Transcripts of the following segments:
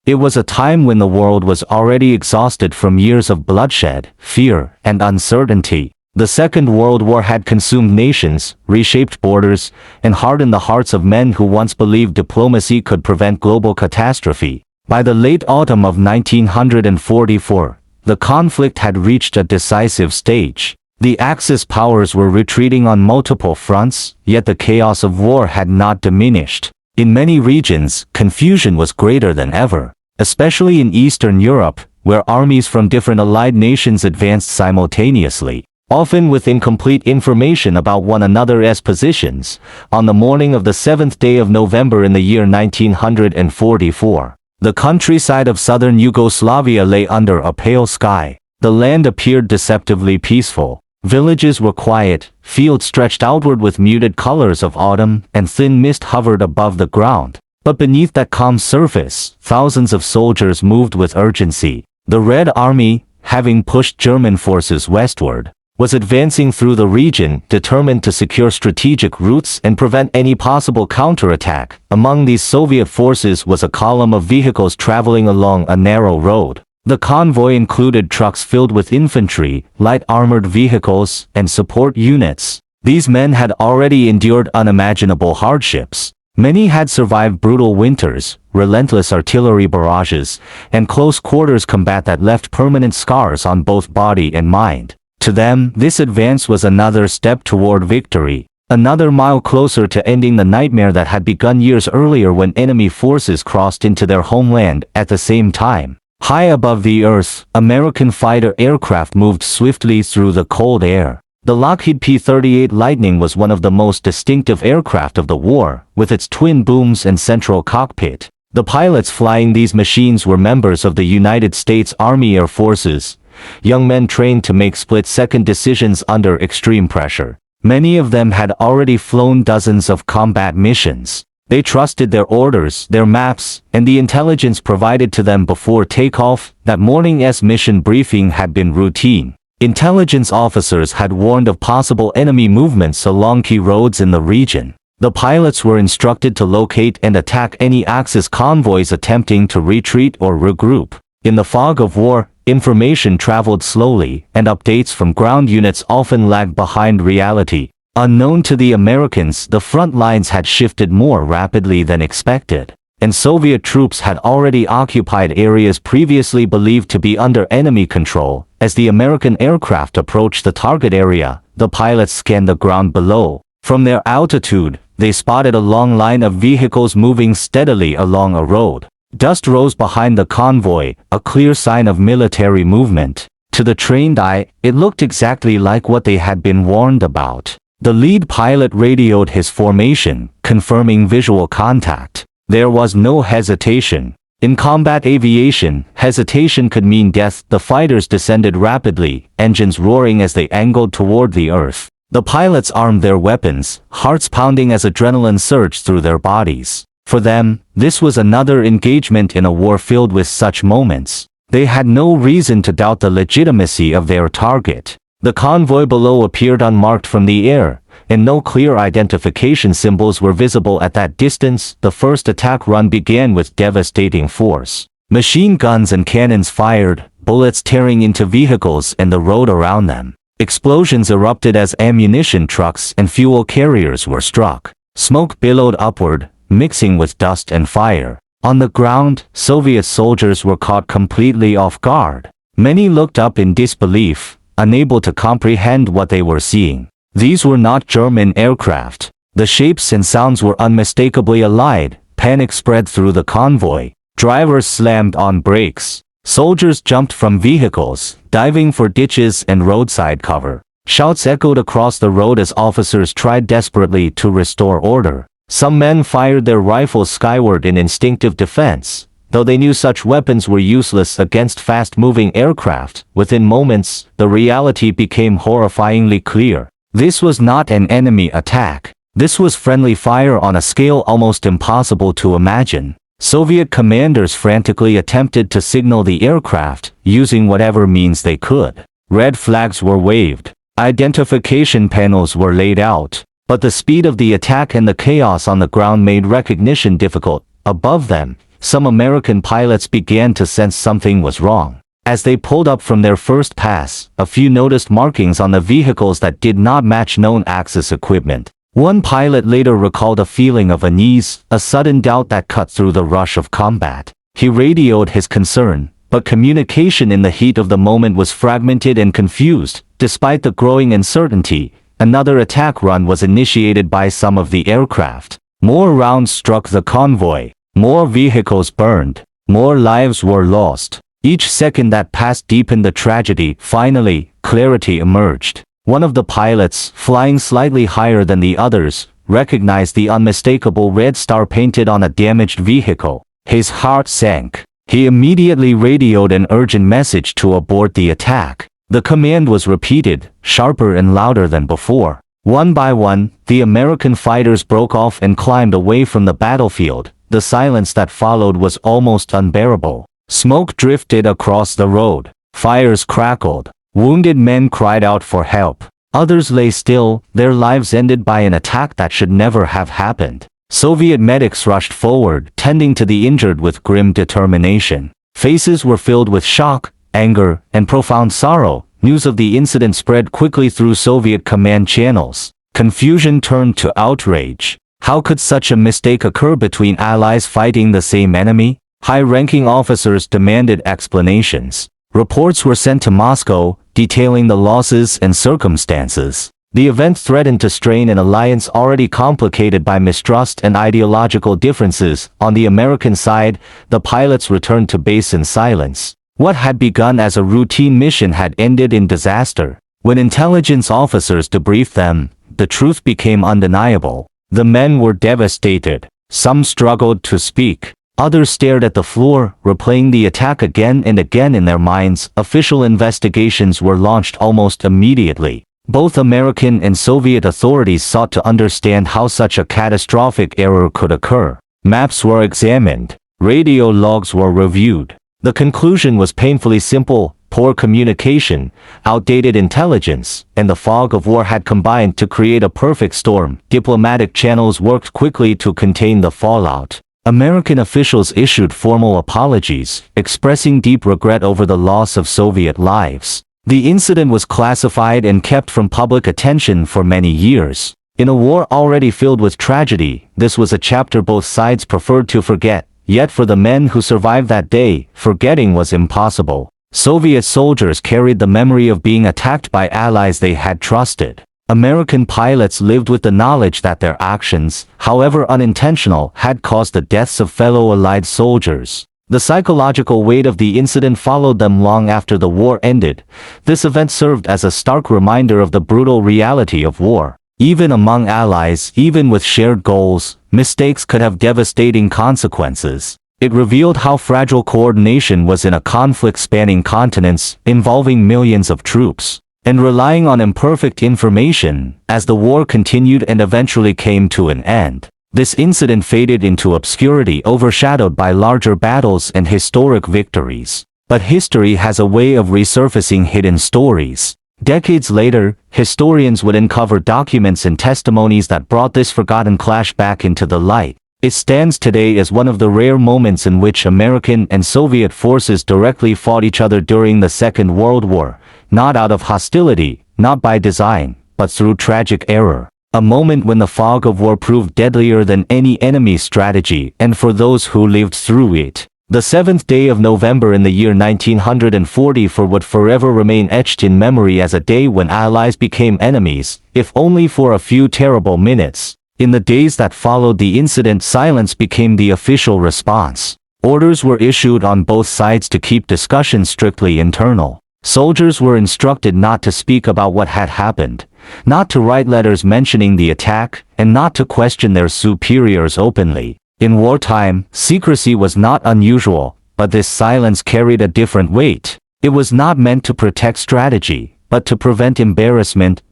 It was a time when the world was already exhausted from years of bloodshed, fear, and uncertainty. The Second World War had consumed nations, reshaped borders, and hardened the hearts of men who once believed diplomacy could prevent global catastrophe. By the late autumn of 1944, the conflict had reached a decisive stage. The Axis powers were retreating on multiple fronts, yet the chaos of war had not diminished. In many regions, confusion was greater than ever, especially in Eastern Europe, where armies from different allied nations advanced simultaneously, often with incomplete information about one another's positions. On the morning of the 7th day of November in the year 1944, the countryside of southern Yugoslavia lay under a pale sky. The land appeared deceptively peaceful. Villages were quiet, fields stretched outward with muted colors of autumn, and thin mist hovered above the ground. But beneath that calm surface, thousands of soldiers moved with urgency. The Red Army, having pushed German forces westward, was advancing through the region, determined to secure strategic routes and prevent any possible counterattack. Among these Soviet forces was a column of vehicles traveling along a narrow road. The convoy included trucks filled with infantry, light armored vehicles, and support units. These men had already endured unimaginable hardships. Many had survived brutal winters, relentless artillery barrages, and close quarters combat that left permanent scars on both body and mind. To them, this advance was another step toward victory, another mile closer to ending the nightmare that had begun years earlier when enemy forces crossed into their homeland at the same time. High above the earth, American fighter aircraft moved swiftly through the cold air. The Lockheed P-38 Lightning was one of the most distinctive aircraft of the war, with its twin booms and central cockpit. The pilots flying these machines were members of the United States Army Air Forces, young men trained to make split-second decisions under extreme pressure. Many of them had already flown dozens of combat missions. They trusted their orders, their maps, and the intelligence provided to them before takeoff. That morning's mission briefing had been routine. Intelligence officers had warned of possible enemy movements along key roads in the region. The pilots were instructed to locate and attack any Axis convoys attempting to retreat or regroup. In the fog of war, information traveled slowly, and updates from ground units often lagged behind reality. Unknown to the Americans, the front lines had shifted more rapidly than expected, and Soviet troops had already occupied areas previously believed to be under enemy control. As the American aircraft approached the target area, the pilots scanned the ground below. From their altitude, they spotted a long line of vehicles moving steadily along a road. Dust rose behind the convoy, a clear sign of military movement. To the trained eye, it looked exactly like what they had been warned about. The lead pilot radioed his formation, confirming visual contact. There was no hesitation. In combat aviation, hesitation could mean death. The fighters descended rapidly, engines roaring as they angled toward the earth. The pilots armed their weapons, hearts pounding as adrenaline surged through their bodies. For them, this was another engagement in a war filled with such moments. They had no reason to doubt the legitimacy of their target. The convoy below appeared unmarked from the air, and no clear identification symbols were visible at that distance. The first attack run began with devastating force. Machine guns and cannons fired, bullets tearing into vehicles and the road around them. Explosions erupted as ammunition trucks and fuel carriers were struck. Smoke billowed upward, mixing with dust and fire. On the ground, Soviet soldiers were caught completely off guard. Many looked up in disbelief, unable to comprehend what they were seeing. These were not German aircraft. The shapes and sounds were unmistakably allied. Panic spread through the convoy. Drivers slammed on brakes. Soldiers jumped from vehicles, diving for ditches and roadside cover. Shouts echoed across the road as officers tried desperately to restore order. Some men fired their rifles skyward in instinctive defense, though they knew such weapons were useless against fast-moving aircraft. Within moments, the reality became horrifyingly clear. This was not an enemy attack. This was friendly fire on a scale almost impossible to imagine. Soviet commanders frantically attempted to signal the aircraft, using whatever means they could. Red flags were waved. Identification panels were laid out. But the speed of the attack and the chaos on the ground made recognition difficult. Above them, some American pilots began to sense something was wrong. As they pulled up from their first pass, a few noticed markings on the vehicles that did not match known Axis equipment. One pilot later recalled a feeling of unease, a sudden doubt that cut through the rush of combat. He radioed his concern, but communication in the heat of the moment was fragmented and confused. Despite the growing uncertainty, another attack run was initiated by some of the aircraft. More rounds struck the convoy. More vehicles burned. More lives were lost. Each second that passed deepened the tragedy. Finally, clarity emerged. One of the pilots, flying slightly higher than the others, recognized the unmistakable red star painted on a damaged vehicle. His heart sank. He immediately radioed an urgent message to abort the attack. The command was repeated, sharper and louder than before. One by one, the American fighters broke off and climbed away from the battlefield. The silence that followed was almost unbearable. Smoke drifted across the road. Fires crackled. Wounded men cried out for help. Others lay still, their lives ended by an attack that should never have happened. Soviet medics rushed forward, tending to the injured with grim determination. Faces were filled with shock, anger, and profound sorrow. News of the incident spread quickly through Soviet command channels. Confusion turned to outrage. How could such a mistake occur between allies fighting the same enemy? High-ranking officers demanded explanations. Reports were sent to Moscow, detailing the losses and circumstances. The event threatened to strain an alliance already complicated by mistrust and ideological differences. On the American side, the pilots returned to base in silence. What had begun as a routine mission had ended in disaster. When intelligence officers debriefed them, the truth became undeniable. The men were devastated. Some struggled to speak. Others stared at the floor, replaying the attack again and again in their minds. Official investigations were launched almost immediately. Both American and Soviet authorities sought to understand how such a catastrophic error could occur. Maps were examined. Radio logs were reviewed. The conclusion was painfully simple: poor communication, outdated intelligence, and the fog of war had combined to create a perfect storm. Diplomatic channels worked quickly to contain the fallout. American officials issued formal apologies, expressing deep regret over the loss of Soviet lives. The incident was classified and kept from public attention for many years. In a war already filled with tragedy, this was a chapter both sides preferred to forget. Yet for the men who survived that day, forgetting was impossible. Soviet soldiers carried the memory of being attacked by allies they had trusted. American pilots lived with the knowledge that their actions, however unintentional, had caused the deaths of fellow Allied soldiers. The psychological weight of the incident followed them long after the war ended. This event served as a stark reminder of the brutal reality of war. Even among allies, even with shared goals, mistakes could have devastating consequences. It revealed how fragile coordination was in a conflict spanning continents, involving millions of troops, and relying on imperfect information. As the war continued and eventually came to an end, this incident faded into obscurity, overshadowed by larger battles and historic victories. But history has a way of resurfacing hidden stories. Decades later, historians would uncover documents and testimonies that brought this forgotten clash back into the light. It stands today as one of the rare moments in which American and Soviet forces directly fought each other during the Second World War, not out of hostility, not by design, but through tragic error. A moment when the fog of war proved deadlier than any enemy's strategy, and for those who lived through it, the 7th day of November in the year 1944 would forever remain etched in memory as a day when allies became enemies, if only for a few terrible minutes. In the days that followed the incident, silence became the official response. Orders were issued on both sides to keep discussions strictly internal. Soldiers were instructed not to speak about what had happened, not to write letters mentioning the attack, and not to question their superiors openly. In wartime, secrecy was not unusual, but this silence carried a different weight. It was not meant to protect strategy, but to prevent embarrassment,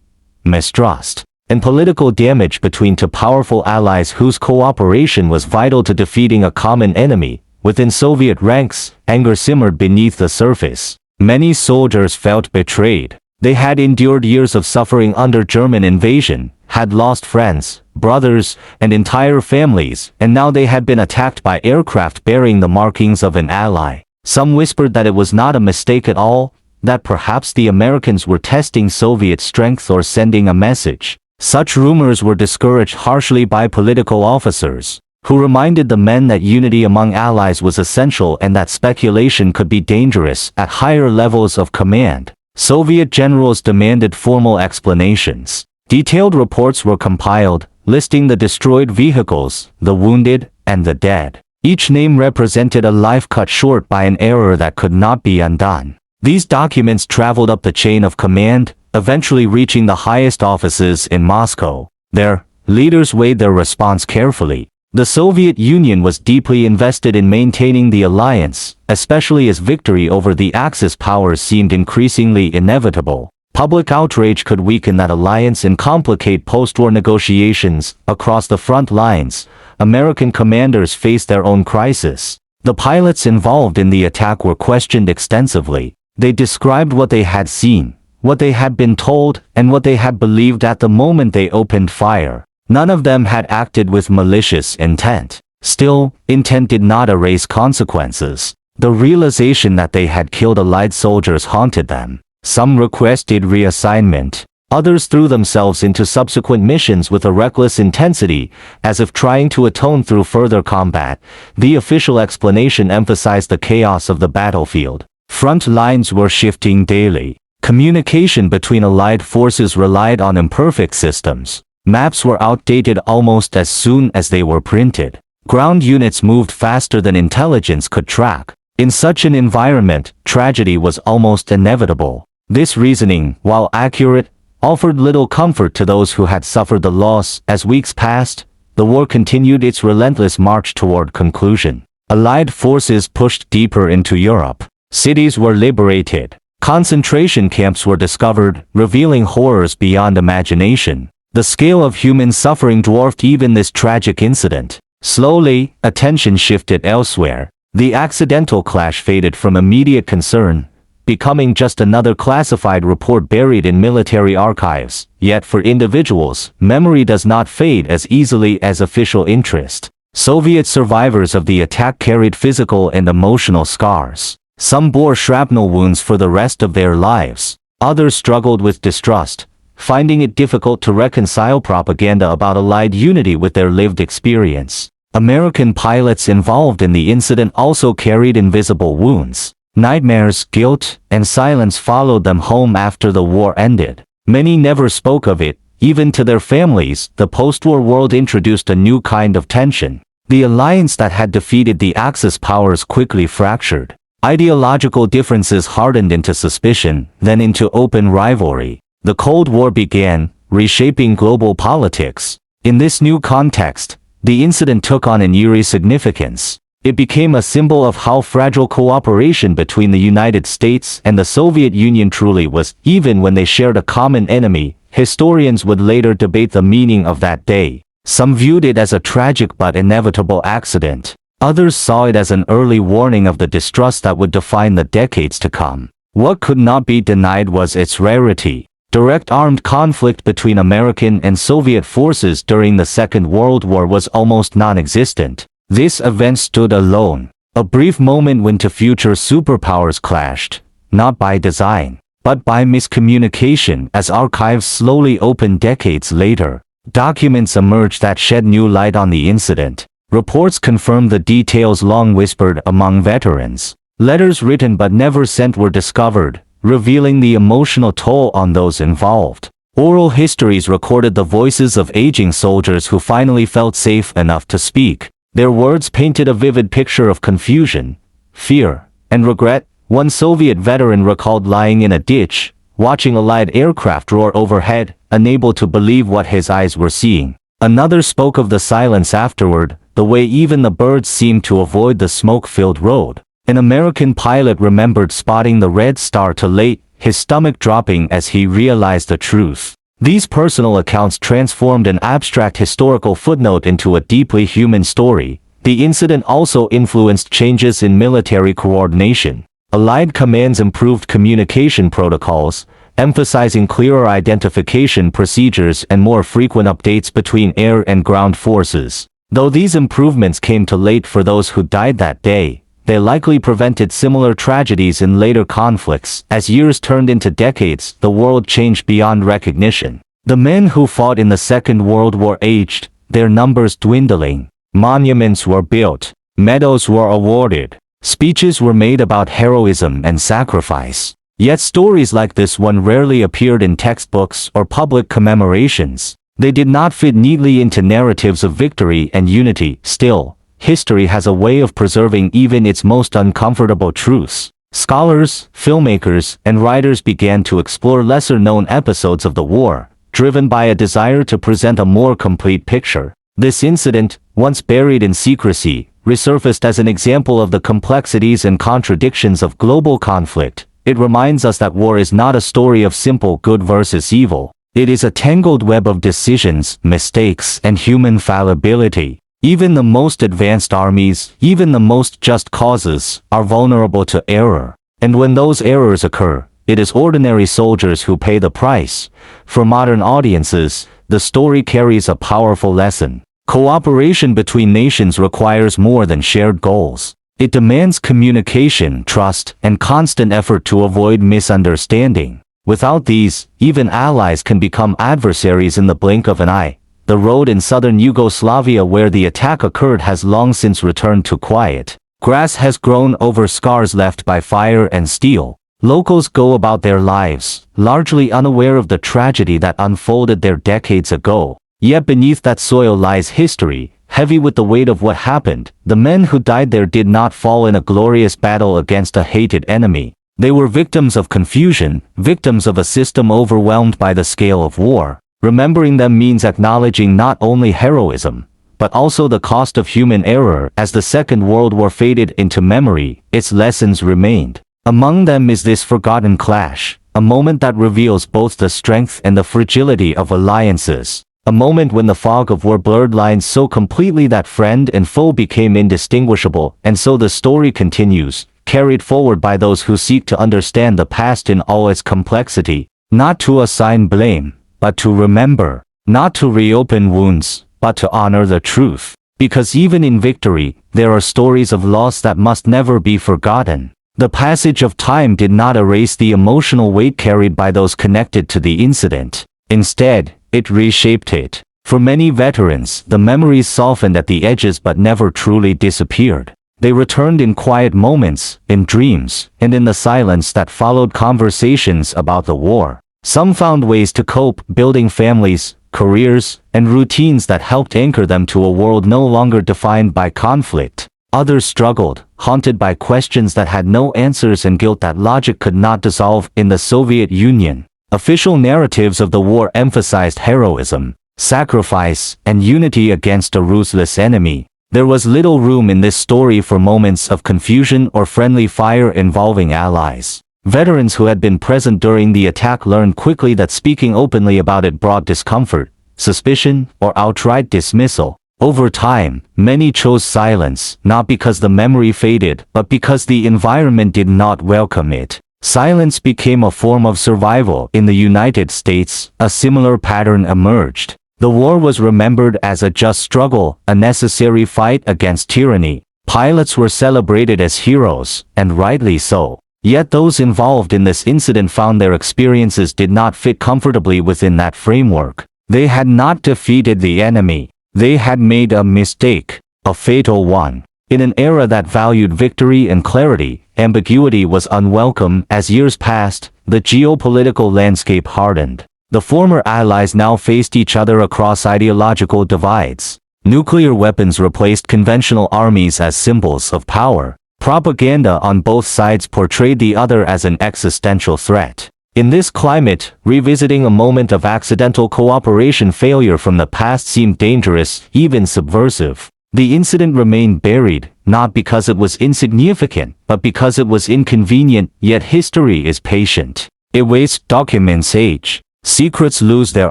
mistrust, and political damage between two powerful allies whose cooperation was vital to defeating a common enemy. Within Soviet ranks, anger simmered beneath the surface. Many soldiers felt betrayed. They had endured years of suffering under German invasion, had lost friends, brothers, and entire families, and now they had been attacked by aircraft bearing the markings of an ally. Some whispered that it was not a mistake at all, that perhaps the Americans were testing Soviet strength or sending a message. Such rumors were discouraged harshly by political officers, who reminded the men that unity among allies was essential and that speculation could be dangerous at higher levels of command. Soviet generals demanded formal explanations. Detailed reports were compiled, listing the destroyed vehicles, the wounded, and the dead. Each name represented a life cut short by an error that could not be undone. These documents traveled up the chain of command, eventually reaching the highest offices in Moscow. Their leaders weighed their response carefully. The Soviet Union was deeply invested in maintaining the alliance, especially as victory over the Axis powers seemed increasingly inevitable. Public outrage could weaken that alliance and complicate post-war negotiations. Across the front lines, American commanders faced their own crisis. The pilots involved in the attack were questioned extensively. They described what they had seen, what they had been told, and what they had believed at the moment they opened fire. None of them had acted with malicious intent. Still, intent did not erase consequences. The realization that they had killed Allied soldiers haunted them. Some requested reassignment. Others threw themselves into subsequent missions with a reckless intensity, as if trying to atone through further combat. The official explanation emphasized the chaos of the battlefield. Front lines were shifting daily. Communication between Allied forces relied on imperfect systems. Maps were outdated almost as soon as they were printed. Ground units moved faster than intelligence could track. In such an environment, tragedy was almost inevitable. This reasoning, while accurate, offered little comfort to those who had suffered the loss. As weeks passed, the war continued its relentless march toward conclusion. Allied forces pushed deeper into Europe. Cities were liberated. Concentration camps were discovered, revealing horrors beyond imagination. The scale of human suffering dwarfed even this tragic incident. Slowly, attention shifted elsewhere. The accidental clash faded from immediate concern, becoming just another classified report buried in military archives. Yet for individuals, memory does not fade as easily as official interest. Soviet survivors of the attack carried physical and emotional scars. Some bore shrapnel wounds for the rest of their lives. Others struggled with distrust, finding it difficult to reconcile propaganda about Allied unity with their lived experience. American pilots involved in the incident also carried invisible wounds. Nightmares, guilt, and silence followed them home after the war ended. Many never spoke of it, even to their families. The post-war world introduced a new kind of tension. The alliance that had defeated the Axis powers quickly fractured. Ideological differences hardened into suspicion, then into open rivalry. The Cold War began, reshaping global politics. In this new context, the incident took on an eerie significance. It became a symbol of how fragile cooperation between the United States and the Soviet Union truly was. Even when they shared a common enemy, historians would later debate the meaning of that day. Some viewed it as a tragic but inevitable accident. Others saw it as an early warning of the distrust that would define the decades to come. What could not be denied was its rarity. Direct armed conflict between American and Soviet forces during the Second World War was almost non-existent. This event stood alone, a brief moment when two future superpowers clashed, not by design, but by miscommunication. As archives slowly opened decades later, documents emerged that shed new light on the incident. Reports confirmed the details long whispered among veterans. Letters written but never sent were discovered, revealing the emotional toll on those involved. Oral histories recorded the voices of aging soldiers who finally felt safe enough to speak. Their words painted a vivid picture of confusion, fear, and regret. One Soviet veteran recalled lying in a ditch, watching Allied aircraft roar overhead, unable to believe what his eyes were seeing. Another spoke of the silence afterward, the way even the birds seemed to avoid the smoke-filled road. An American pilot remembered spotting the Red Star too late, his stomach dropping as he realized the truth. These personal accounts transformed an abstract historical footnote into a deeply human story. The incident also influenced changes in military coordination. Allied commands improved communication protocols, emphasizing clearer identification procedures and more frequent updates between air and ground forces. Though these improvements came too late for those who died that day, they likely prevented similar tragedies in later conflicts. As years turned into decades, the world changed beyond recognition. The men who fought in the Second World War aged, their numbers dwindling. Monuments were built. Medals were awarded. Speeches were made about heroism and sacrifice. Yet stories like this one rarely appeared in textbooks or public commemorations. They did not fit neatly into narratives of victory and unity. Still, history has a way of preserving even its most uncomfortable truths. Scholars, filmmakers, and writers began to explore lesser-known episodes of the war, driven by a desire to present a more complete picture. This incident, once buried in secrecy, resurfaced as an example of the complexities and contradictions of global conflict. It reminds us that war is not a story of simple good versus evil. It is a tangled web of decisions, mistakes, and human fallibility. Even the most advanced armies, even the most just causes, are vulnerable to error. And when those errors occur, it is ordinary soldiers who pay the price. For modern audiences, the story carries a powerful lesson. Cooperation between nations requires more than shared goals. It demands communication, trust, and constant effort to avoid misunderstanding. Without these, even allies can become adversaries in the blink of an eye. The road in southern Yugoslavia where the attack occurred has long since returned to quiet. Grass has grown over scars left by fire and steel. Locals go about their lives, largely unaware of the tragedy that unfolded there decades ago. Yet beneath that soil lies history, heavy with the weight of what happened. The men who died there did not fall in a glorious battle against a hated enemy. They were victims of confusion, victims of a system overwhelmed by the scale of war. Remembering them means acknowledging not only heroism, but also the cost of human error. As the Second World War faded into memory, its lessons remained. Among them is this forgotten clash, a moment that reveals both the strength and the fragility of alliances. A moment when the fog of war blurred lines so completely that friend and foe became indistinguishable. And so the story continues, carried forward by those who seek to understand the past in all its complexity, not to assign blame, but to remember, not to reopen wounds, but to honor the truth. Because even in victory, there are stories of loss that must never be forgotten. The passage of time did not erase the emotional weight carried by those connected to the incident. Instead, it reshaped it. For many veterans, the memories softened at the edges but never truly disappeared. They returned in quiet moments, in dreams, and in the silence that followed conversations about the war. Some found ways to cope, building families, careers, and routines that helped anchor them to a world no longer defined by conflict. Others struggled, haunted by questions that had no answers and guilt that logic could not dissolve. In the Soviet Union, official narratives of the war emphasized heroism, sacrifice, and unity against a ruthless enemy. There was little room in this story for moments of confusion or friendly fire involving allies. Veterans who had been present during the attack learned quickly that speaking openly about it brought discomfort, suspicion, or outright dismissal. Over time, many chose silence, not because the memory faded, but because the environment did not welcome it. Silence became a form of survival. In the United States, a similar pattern emerged. The war was remembered as a just struggle, a necessary fight against tyranny. Pilots were celebrated as heroes, and rightly so. Yet those involved in this incident found their experiences did not fit comfortably within that framework. They had not defeated the enemy. They had made a mistake, a fatal one. In an era that valued victory and clarity, ambiguity was unwelcome. As years passed, the geopolitical landscape hardened. The former allies now faced each other across ideological divides. Nuclear weapons replaced conventional armies as symbols of power. Propaganda on both sides portrayed the other as an existential threat. In this climate, revisiting a moment of accidental cooperation failure from the past seemed dangerous, even subversive. The incident remained buried, not because it was insignificant, but because it was inconvenient. Yet history is patient. It waits, documents age. Secrets lose their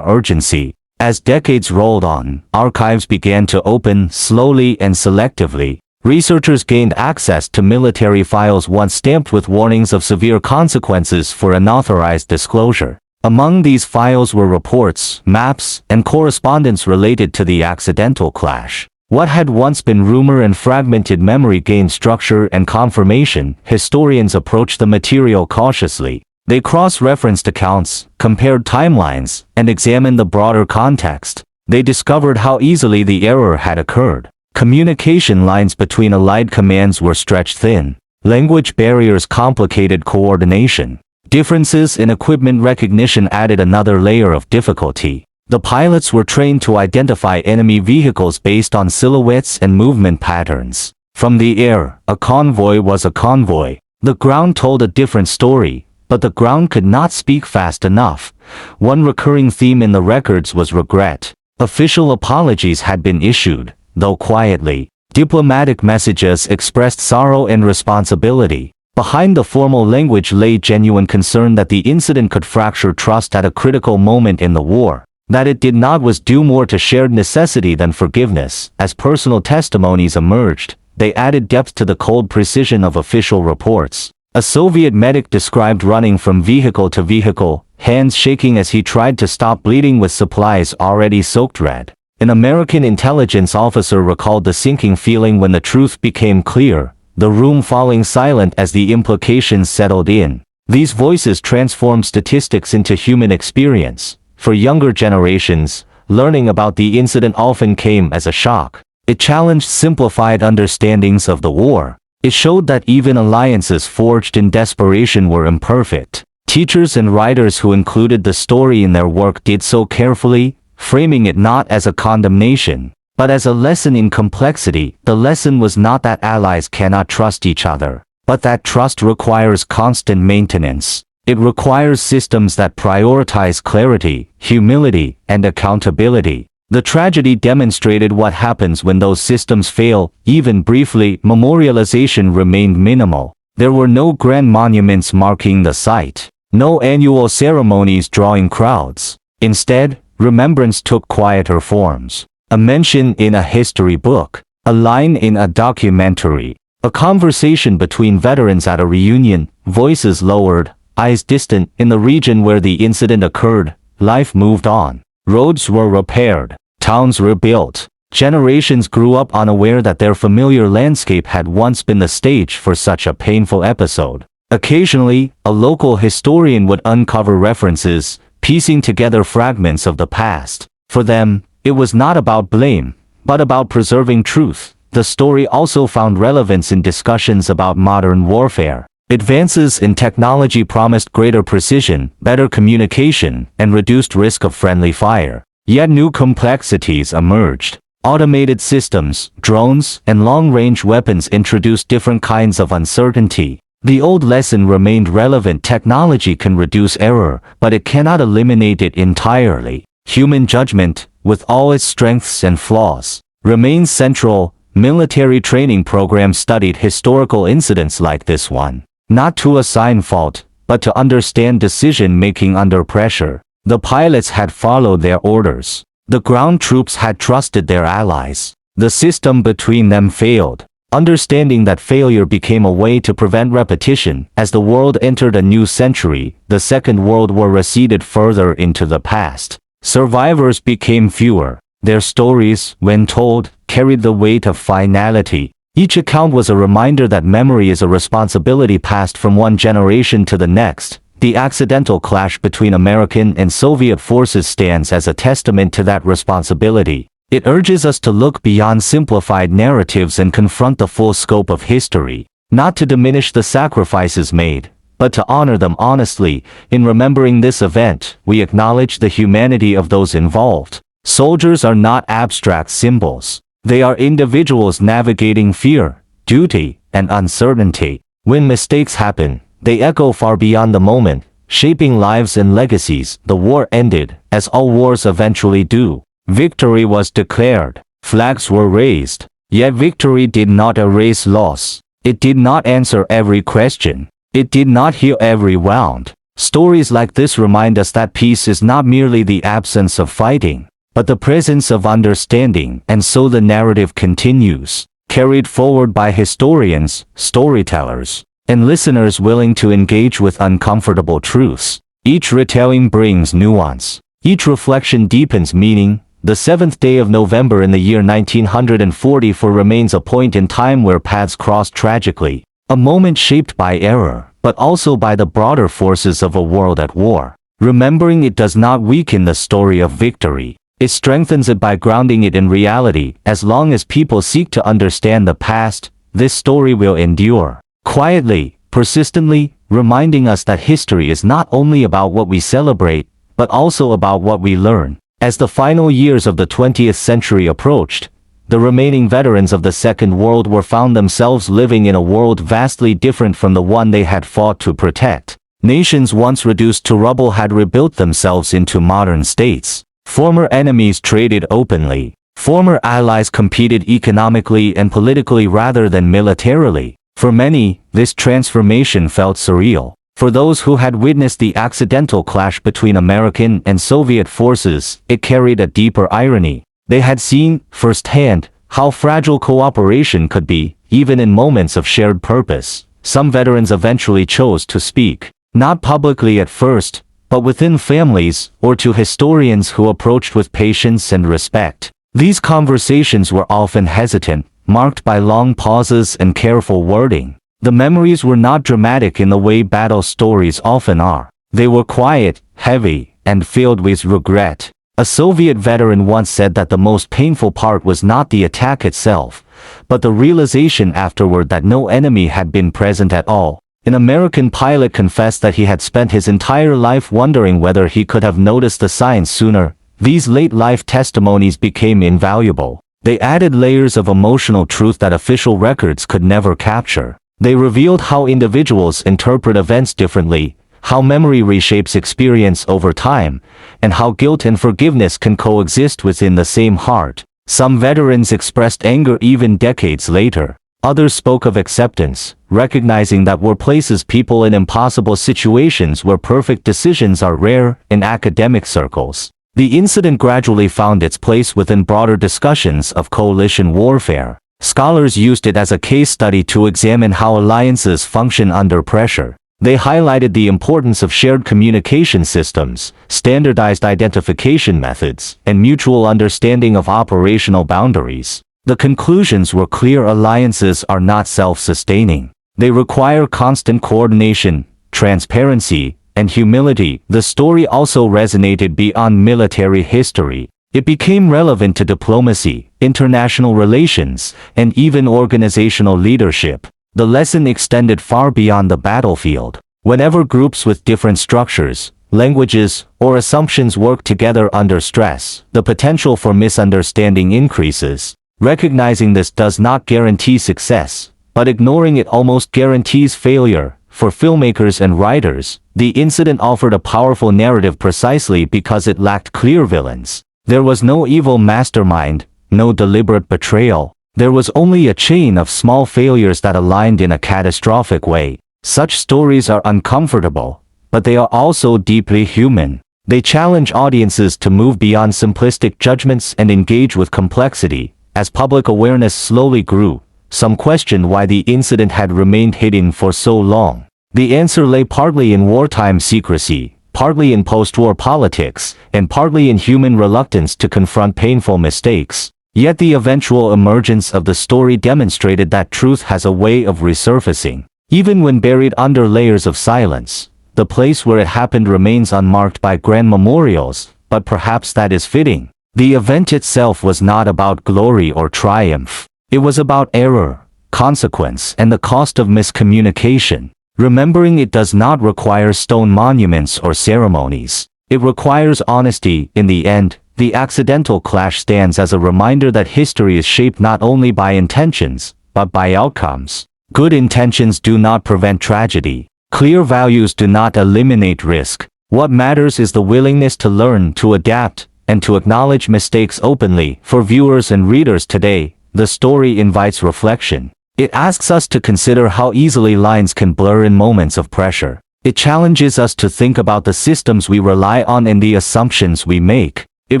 urgency. As decades rolled on, archives began to open, slowly and selectively, Researchers gained access to military files once stamped with warnings of severe consequences for unauthorized disclosure. Among these files were reports, maps, and correspondence related to the accidental clash. What had once been rumor and fragmented memory gained structure and confirmation. Historians approached the material cautiously. They cross-referenced accounts, compared timelines, and examined the broader context. They discovered how easily the error had occurred. Communication lines between allied commands were stretched thin. Language barriers complicated coordination. Differences in equipment recognition added another layer of difficulty. The pilots were trained to identify enemy vehicles based on silhouettes and movement patterns. From the air, a convoy was a convoy. The ground told a different story, but the ground could not speak fast enough. One recurring theme in the records was regret. Official apologies had been issued, though quietly. Diplomatic messages expressed sorrow and responsibility. Behind the formal language lay genuine concern that the incident could fracture trust at a critical moment in the war. That it did not was due more to shared necessity than forgiveness. As personal testimonies emerged, they added depth to the cold precision of official reports. A Soviet medic described running from vehicle to vehicle, hands shaking as he tried to stop bleeding with supplies already soaked red. An American intelligence officer recalled the sinking feeling when the truth became clear, the room falling silent as the implications settled in. These voices transformed statistics into human experience. For younger generations, learning about the incident often came as a shock. It challenged simplified understandings of the war. It showed that even alliances forged in desperation were imperfect. Teachers and writers who included the story in their work did so carefully, framing it not as a condemnation, but as a lesson in complexity. The lesson was not that allies cannot trust each other, but that trust requires constant maintenance. It requires systems that prioritize clarity, humility, and accountability. The tragedy demonstrated what happens when those systems fail. Even briefly, memorialization remained minimal. There were no grand monuments marking the site, no annual ceremonies drawing crowds. Instead, remembrance took quieter forms. A mention in a history book, a line in a documentary, a conversation between veterans at a reunion, voices lowered, eyes distant. In the region where the incident occurred, life moved on. Roads were repaired, towns rebuilt. Generations grew up unaware that their familiar landscape had once been the stage for such a painful episode. Occasionally, a local historian would uncover references, piecing together fragments of the past. For them, it was not about blame, but about preserving truth. The story also found relevance in discussions about modern warfare. Advances in technology promised greater precision, better communication, and reduced risk of friendly fire. Yet new complexities emerged. Automated systems, drones, and long-range weapons introduced different kinds of uncertainty. The old lesson remained relevant: technology can reduce error, but it cannot eliminate it entirely. Human judgment, with all its strengths and flaws, remains central. Military training programs studied historical incidents like this one, not to assign fault, but to understand decision-making under pressure. The pilots had followed their orders. The ground troops had trusted their allies. The system between them failed. Understanding that failure became a way to prevent repetition. As the world entered a new century, the Second World War receded further into the past. Survivors became fewer. Their stories, when told, carried the weight of finality. Each account was a reminder that memory is a responsibility passed from one generation to the next. The accidental clash between American and Soviet forces stands as a testament to that responsibility. It urges us to look beyond simplified narratives and confront the full scope of history, not to diminish the sacrifices made, but to honor them honestly. In remembering this event, we acknowledge the humanity of those involved. Soldiers are not abstract symbols. They are individuals navigating fear, duty, and uncertainty. When mistakes happen, they echo far beyond the moment, shaping lives and legacies. The war ended, as all wars eventually do. Victory was declared. Flags were raised. Yet victory did not erase loss. It did not answer every question. It did not heal every wound. Stories like this remind us that peace is not merely the absence of fighting, but the presence of understanding. And so the narrative continues. carried forward by historians, storytellers, and listeners willing to engage with uncomfortable truths. Each retelling brings nuance. Each reflection deepens meaning. The 7th day of November in the year 1944 remains a point in time where paths crossed tragically, a moment shaped by error, but also by the broader forces of a world at war. Remembering it does not weaken the story of victory. It strengthens it by grounding it in reality. As long as people seek to understand the past, this story will endure. Quietly, persistently, reminding us that history is not only about what we celebrate, but also about what we learn. As the final years of the 20th century approached, the remaining veterans of the Second World War found themselves living in a world vastly different from the one they had fought to protect. Nations once reduced to rubble had rebuilt themselves into modern states. Former enemies traded openly. Former allies competed economically and politically rather than militarily. For many, this transformation felt surreal. For those who had witnessed the accidental clash between American and Soviet forces, it carried a deeper irony. They had seen, firsthand, how fragile cooperation could be, even in moments of shared purpose. Some veterans eventually chose to speak, not publicly at first, but within families, or to historians who approached with patience and respect. These conversations were often hesitant, marked by long pauses and careful wording. The memories were not dramatic in the way battle stories often are. They were quiet, heavy, and filled with regret. A Soviet veteran once said that the most painful part was not the attack itself, but the realization afterward that no enemy had been present at all. An American pilot confessed that he had spent his entire life wondering whether he could have noticed the signs sooner. These late-life testimonies became invaluable. They added layers of emotional truth that official records could never capture. They revealed how individuals interpret events differently, how memory reshapes experience over time, and how guilt and forgiveness can coexist within the same heart. Some veterans expressed anger even decades later. Others spoke of acceptance, recognizing that war places people in impossible situations where perfect decisions are rare. In academic circles, the incident gradually found its place within broader discussions of coalition warfare. Scholars used it as a case study to examine how alliances function under pressure. They highlighted the importance of shared communication systems, standardized identification methods, and mutual understanding of operational boundaries. The conclusions were clear: alliances are not self-sustaining. They require constant coordination, transparency, and humility. The story also resonated beyond military history. It became relevant to diplomacy, international relations, and even organizational leadership. The lesson extended far beyond the battlefield. Whenever groups with different structures, languages, or assumptions work together under stress, the potential for misunderstanding increases. Recognizing this does not guarantee success, but ignoring it almost guarantees failure. For filmmakers and writers, the incident offered a powerful narrative precisely because it lacked clear villains. There was no evil mastermind, no deliberate betrayal. There was only a chain of small failures that aligned in a catastrophic way. Such stories are uncomfortable, but they are also deeply human. They challenge audiences to move beyond simplistic judgments and engage with complexity. As public awareness slowly grew, some questioned why the incident had remained hidden for so long. The answer lay partly in wartime secrecy, partly in post-war politics, and partly in human reluctance to confront painful mistakes. Yet the eventual emergence of the story demonstrated that truth has a way of resurfacing. Even when buried under layers of silence, the place where it happened remains unmarked by grand memorials, but perhaps that is fitting. The event itself was not about glory or triumph. It was about error, consequence, and the cost of miscommunication. Remembering it does not require stone monuments or ceremonies. It requires honesty. In the end, the accidental clash stands as a reminder that history is shaped not only by intentions, but by outcomes. Good intentions do not prevent tragedy. Clear values do not eliminate risk. What matters is the willingness to learn, to adapt, and to acknowledge mistakes openly. For viewers and readers today, the story invites reflection. It asks us to consider how easily lines can blur in moments of pressure. It challenges us to think about the systems we rely on and the assumptions we make. It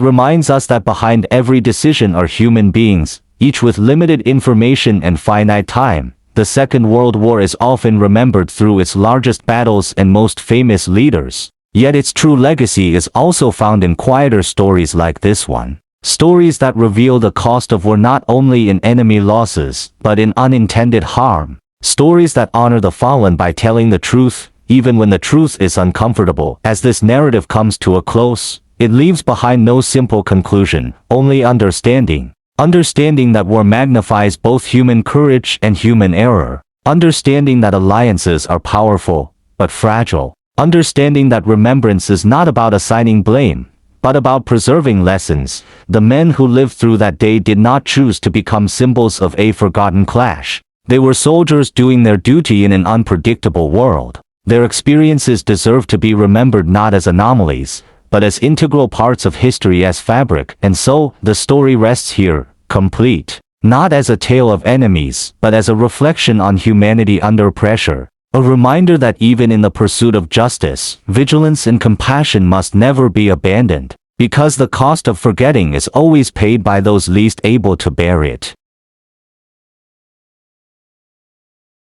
reminds us that behind every decision are human beings, each with limited information and finite time. The Second World War is often remembered through its largest battles and most famous leaders. Yet its true legacy is also found in quieter stories like this one. Stories that reveal the cost of war not only in enemy losses, but in unintended harm. Stories that honor the fallen by telling the truth, even when the truth is uncomfortable. As this narrative comes to a close, it leaves behind no simple conclusion, only understanding. Understanding that war magnifies both human courage and human error. Understanding that alliances are powerful, but fragile. Understanding that remembrance is not about assigning blame, but about preserving lessons. The men who lived through that day did not choose to become symbols of a forgotten clash. They were soldiers doing their duty in an unpredictable world. Their experiences deserve to be remembered not as anomalies, but as integral parts of history as fabric. And so, the story rests here, complete. Not as a tale of enemies, but as a reflection on humanity under pressure. A reminder that even in the pursuit of justice, vigilance and compassion must never be abandoned, because the cost of forgetting is always paid by those least able to bear it.